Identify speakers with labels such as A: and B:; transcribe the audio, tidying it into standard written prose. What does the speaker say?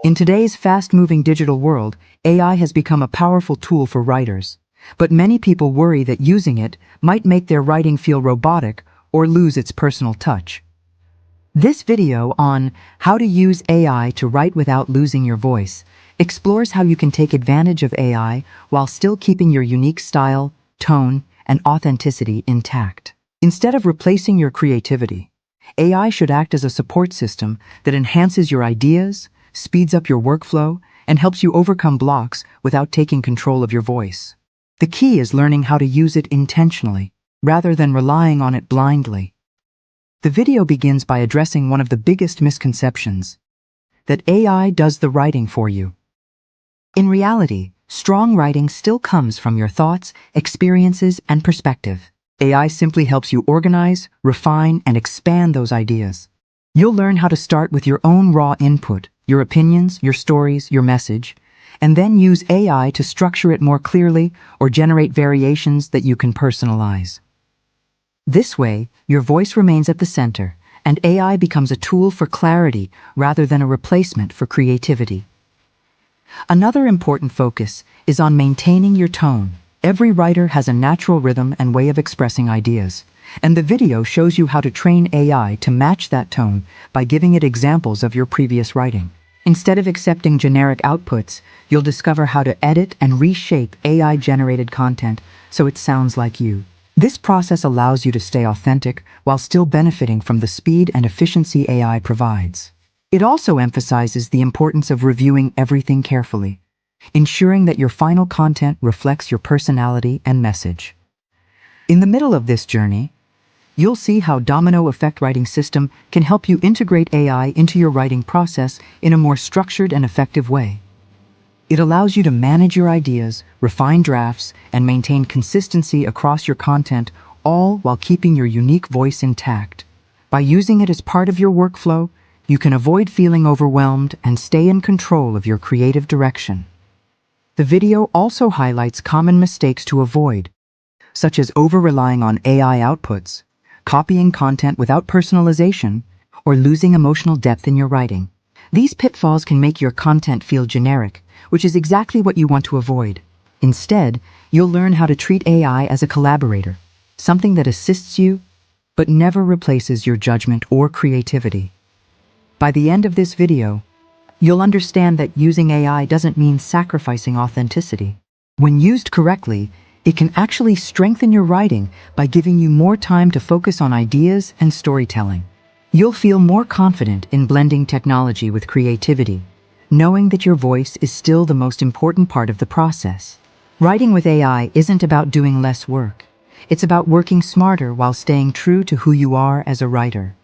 A: In today's fast-moving digital world, AI has become a powerful tool for writers. But many people worry that using it might make their writing feel robotic or lose its personal touch. This video on how to use AI to write without losing your voice explores how you can take advantage of AI while still keeping your unique style, tone, and authenticity intact. Instead of replacing your creativity, AI should act as a support system that enhances your ideas, speeds up your workflow, and helps you overcome blocks without taking control of your voice. The key is learning how to use it intentionally, rather than relying on it blindly. The video begins by addressing one of the biggest misconceptions, that AI does the writing for you. In reality, strong writing still comes from your thoughts, experiences, and perspective. AI simply helps you organize, refine, and expand those ideas. You'll learn how to start with your own raw input, your opinions, your stories, your message, and then use AI to structure it more clearly or generate variations that you can personalize. This way, your voice remains at the center, and AI becomes a tool for clarity rather than a replacement for creativity. Another important focus is on maintaining your tone. Every writer has a natural rhythm and way of expressing ideas, and the video shows you how to train AI to match that tone by giving it examples of your previous writing. Instead of accepting generic outputs, you'll discover how to edit and reshape AI-generated content so it sounds like you. This process allows you to stay authentic while still benefiting from the speed and efficiency AI provides. It also emphasizes the importance of reviewing everything carefully, ensuring that your final content reflects your personality and message. In the middle of this journey, you'll see how Domino Effect Writing System can help you integrate AI into your writing process in a more structured and effective way. It allows you to manage your ideas, refine drafts, and maintain consistency across your content, all while keeping your unique voice intact. By using it as part of your workflow, you can avoid feeling overwhelmed and stay in control of your creative direction. The video also highlights common mistakes to avoid, such as over-relying on AI outputs, copying content without personalization, or losing emotional depth in your writing. These pitfalls can make your content feel generic, which is exactly what you want to avoid. Instead, you'll learn how to treat AI as a collaborator, something that assists you, but never replaces your judgment or creativity. By the end of this video, you'll understand that using AI doesn't mean sacrificing authenticity. When used correctly, it can actually strengthen your writing by giving you more time to focus on ideas and storytelling. You'll feel more confident in blending technology with creativity, knowing that your voice is still the most important part of the process. Writing with AI isn't about doing less work. It's about working smarter while staying true to who you are as a writer.